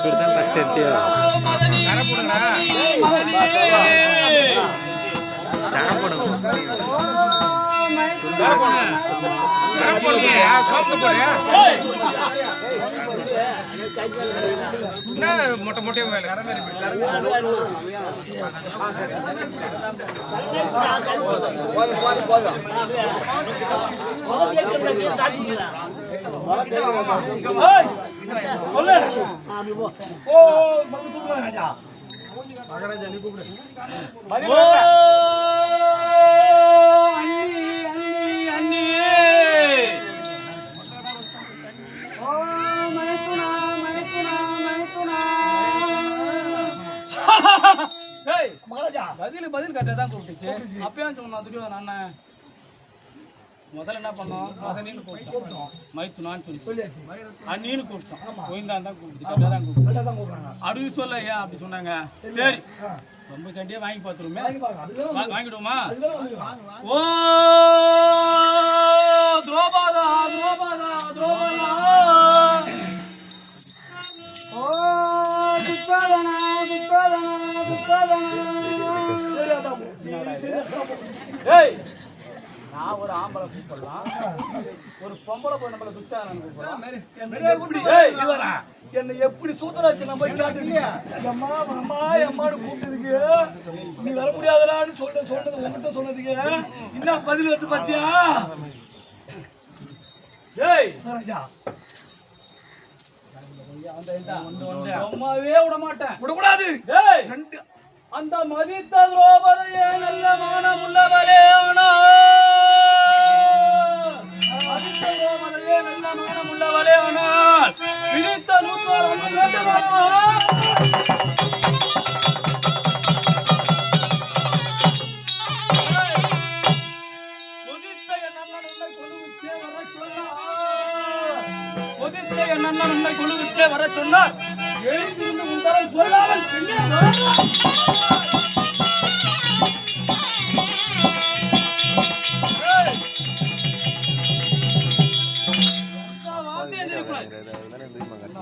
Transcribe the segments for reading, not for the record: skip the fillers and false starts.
இப்படிதான் ஃபர்ஸ்ட் எடுத்தியோ மொட்டை மொட்டையும் ராஜா பதில் கரெக்டாக தான் கூப்பிட்டுச்சு. அப்பயும் சொன்னோம் அதுக்கு நான் முதல்ல என்ன பண்ணோம் மகனின்னு கூப்பிட்டோம் மைத்துனான்னு சொல்லி அண்ணின்னு கூப்பிட்டோம் கோயிந்தான் தான் கூப்பிட்டு கரெக்டாக தான் கூப்பிட்டு அப்படி சொல்ல ஏன் அப்படி சொன்னாங்க. சரி ரொம்ப சண்டியாக வாங்கி பார்த்துருமே வாங்கிடுவோமா. ஓ துரோபாதா துரோபாதா துரோபாதா ஓ துச்சோதனா துச்சோதனா துச்சோதனா. ஏய் நான் ஒரு ஆம்பளை கூப்பிடலாம் ஒரு பொம்பளை போய் நம்மள துச்சாதனன்னு கூப்பிடலாம். என்னை எப்படி சூத்தராச்சு நம்ம கேட்டுங்க எம்மா அம்மா எம்மானு கூப்பிட்டதுக்கு நீ வர முடியாதடான்னு சொன்னது உங்ககிட்ட சொன்னதுக்கு என்ன பதில் வந்து பாத்தியா. அம்மாவே விட மாட்டேன் விடக்கூடாது. அந்த மதித்த திரௌபதியே நல்ல மானம் உள்ளவளே ஆனால் மதித்த திரௌபதியே நல்ல மானம் உள்ளவளே ஆனால் விதித்த நூற்றாரம் குழுவிற்கே வர சொன்னார். எழுந்திருந்து உங்கள் சொல்லாமல்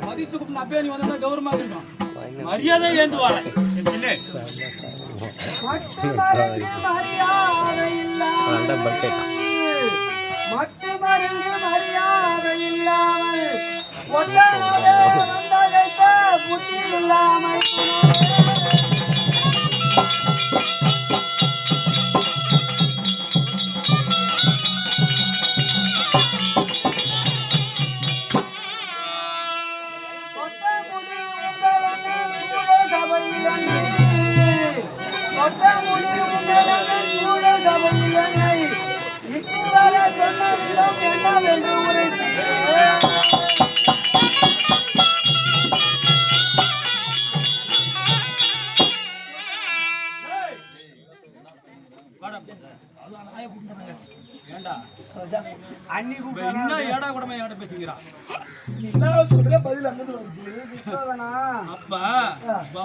மதித்து அப்பயே நீ வந்தா கௌரவமா இருக்கும் மரியாதை ஏந்துவாங்க. மட்டு மருந்து மரியாதை இல்லாமல் புத்தி இல்லாமல்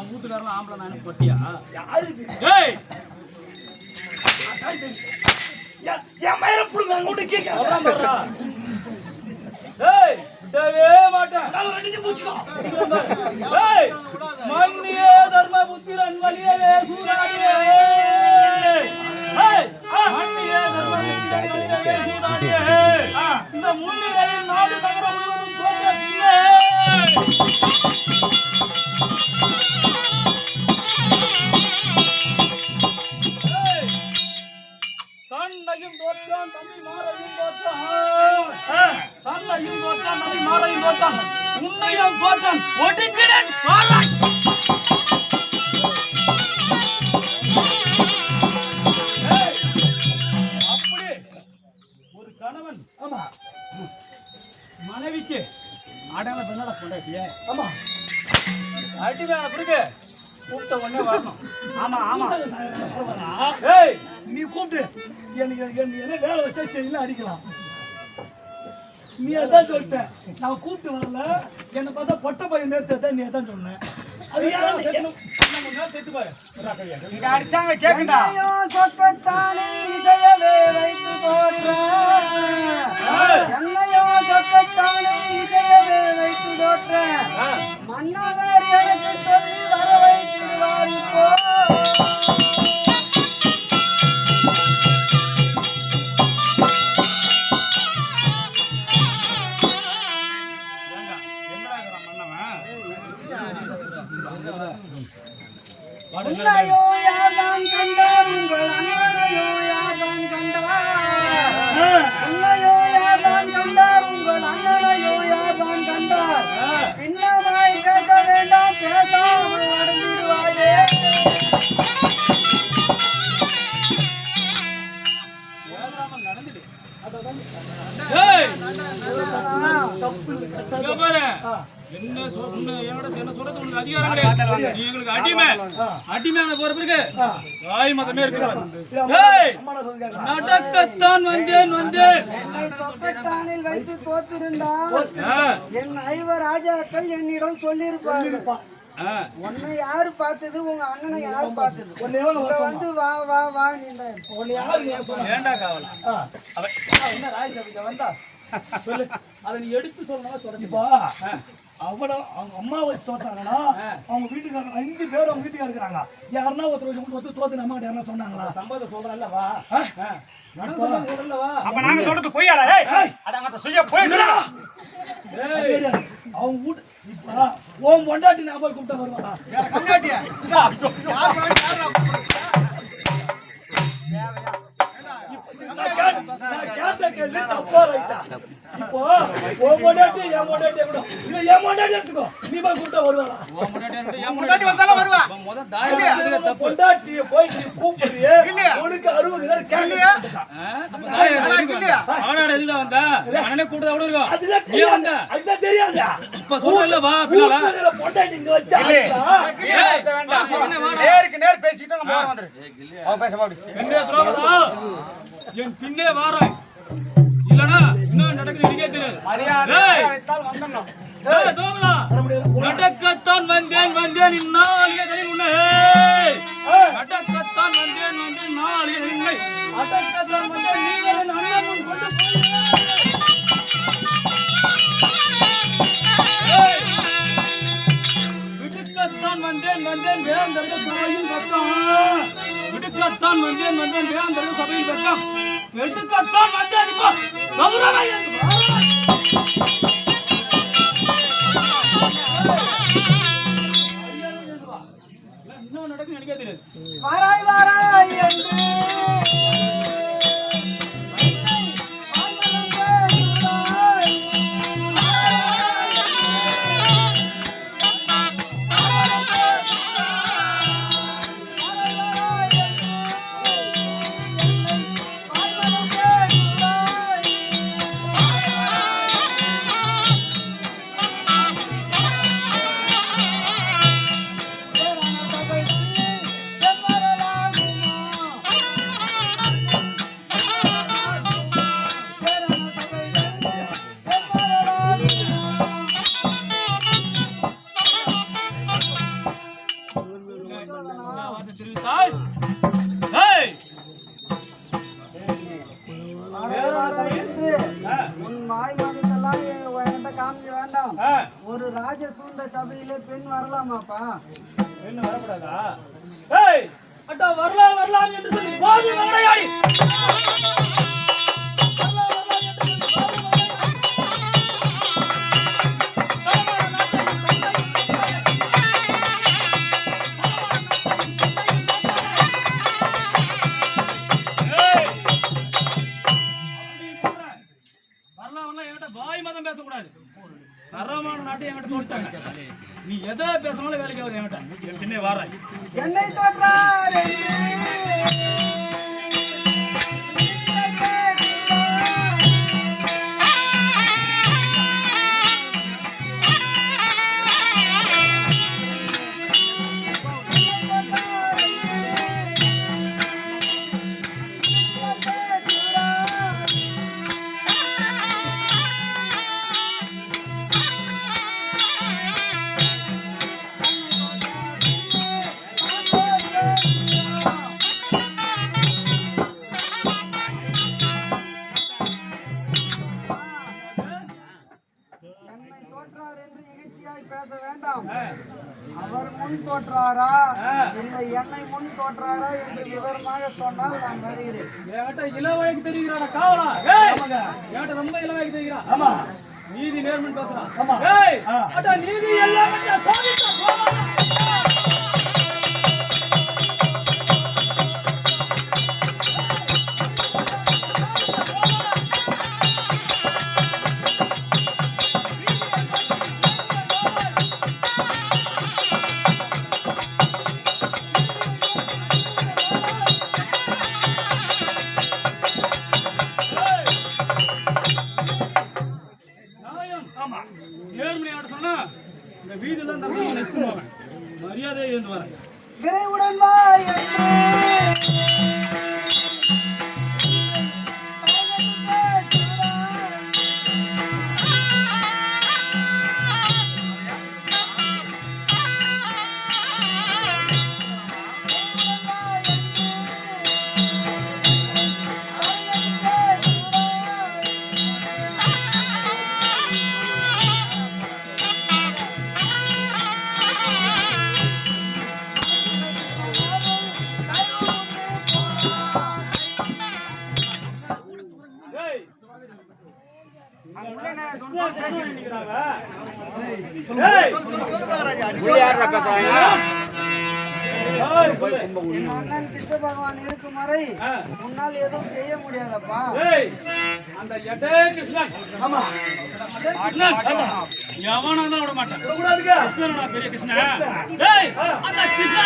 வீட்டுக்காரலாம் ஆம்பளை நானு பொட்டியா மண்ணியே தர்ம புத்திரன் வலியவே சூராடியே மண்ணியே தர்ம புத்திரன் சூராடியே இந்த முன்னிலையில் நாடு நகரம் முழுவதும் தோன்றவில்லை. தன்னையும் தோற்றான் தன்னை மாறையும் தோற்றான் தன்னையும் தோற்றான் தன்னை மாறையும் தோற்றான் உன்னையும் தோற்றான் ஒடுக்கிறேன் அப்படி ஒரு கணவன் மனைவிக்கு அடல பெண்ணோட கொண்டாட்டியே ஆமா அடி வேணா பிடிக்க கூப்பிட்ட உடனே வரணும். ஆமா ஆமா ஏய் நீ கூப்பிட்டு என்ன வேலை வச்சா செய்யலாம் அடிக்கலாம். நீ அதான் சொல்லிட்ட நான் கூப்பிட்டு வரல என்னை பார்த்தா பொட்டை பையன் நேர்த்த நீ அதான் சொன்ன. அடிச்சாங்க கேக்குதா சொக்கத்தானே இசையவே வைத்து என்னையோ சொக்கத்தானே இசையவே வைத்து மன்னவரே உன்னையோ யார்தான் கண்டார் உங்கள் அண்ணனையோ யார்தான் கண்டார் உன்னையோ யார்தான் கண்டார் உங்கள் அண்ணனையோ யார்தான் கண்டார் பின்னமாய் பேச வேண்டாம் பேசாமல் நடந்துடுவாயே என்ன சொல்றது உனக்கு அதிகாரம் கிடையாது. நீ எங்களுக்கு அடிமை. அடிமையான போற பிறகு தாய் மதமே இருக்கிறார். நடக்கத்தான் வந்தேன். என்னை சொப்பட்டானில் வைத்து தோத்திருந்தால் என் ஐவர் ராஜாக்கள் என்னிடம் சொல்லியிருப்பார்கள். உன்னை யாரு பார்த்தது உங்க அண்ணனை யாரு பார்த்தது வந்து வா வா வா ஏண்டா காவல் என்ன ராஜ்யசபைக்கு வந்தா சொல்லு. அதை நீ எடுத்து சொல்லணும் தொடங்கிப்பா. அவங்க அம்மா வச்சு தோத்தாங்கன்னா அவங்க வீட்டுக்காரங்க 5 பேர் அவங்க வீட்டுக்கார இருக்கிறாங்க. யாருன்னா ஒருத்தர் வந்து தோத்து நம்ம யாருன்னா சொன்னாங்களா? சம்பவத்தை சொல்றல்லவா அப்ப நாங்க சொல்றது பொய்யாடா? அவங்க வீட்டு இப்ப ஓம் பொண்டாட்டி ஞாபகம் கூப்பிட்டா வருவாங்க. இப்போ ஓம் பொண்டாட்டி என் பொண்டாட்டி என் பொண்டாட்டி எடுத்துக்கோ. நீ போய் கூப்பிட்டா வருவாளா? பொண்டாட்டி போய் நீ கூப்பிடுறியே உனக்கு 60 கேள்வி அதுதான் தெரியாதா? இப்ப சொல்றல வா பொண்டாட்டி இங்க வச்சா நேருக்கு நேர் பேசிட்டு நம்ம போற வந்துரு. அவ பேச மாட்டேங்குது. என் பின்னே வாராய் இல்லனா என்ன நடக்குது நீங்க தெரியாது. நடக்கத்தான் வந்தேன் இந்நாளில் உன்னை நடக்கத்தான் வந்தேன் நாளில் இல்லை நடக்கத்தான் வந்தேன் நீங்கள் அண்ணன் முன் கொண்டு விடுக்கத்தான் வந்தேன் வேந்தர்கள் சபையில் பக்கம் விடுக்கத்தான் வந்தேன் வேந்தர்கள் சபையில் பக்கம் எடுக்கத்தான் வந்தேன் இப்போ கௌரவம் என்ன நடக்குன்னு எனக்கு தெரியாது. வாராய் வாராய் என்று ஒரு ராஜ சூழ்ந்த சபையிலே பெண் வரலாமாப்பா? பெண் வரக்கூடாதா? ஏய் அட்டா வரலாம் என்று சொல்லி பாதி வரையாடி வாய் மதம் பேசக்கூடாது. தரமான நாட்டை என்கிட்ட தோட்டாங்க. நீ எதை பேசினாலும் வேலைக்கு ஆகுது என்கிட்ட. பின்னே வாராய் என்னை தோற்றார் அவர் முன் தோற்றாரா இல்லை என்னை முன் தோற்றாரா என்று விவரமாக சொன்னால் நான் வருகிறேன். என்கிட்ட இளவயக்கு தெரிகிறான காவலா? என்கிட்ட ரொம்ப இளவயக்கு தெரிகிறான். ஆமா நீதி நேர்மன் பேசுறான். ஆமா நீதி எல்லாம் இந்த வீடு தான் தரணும் நெக்ஸ்ட் போவேன் மரியாதை இருந்து வரேன் விரைவுடன் வா என் அண்ணன் கிருஷ்ண பகவான் இருக்கும் வரை உன்னால் எதுவும் செய்ய முடியாதப்பா. அந்த எவனா விட மாட்டேன் பெரிய கிருஷ்ணா அந்த கிருஷ்ணா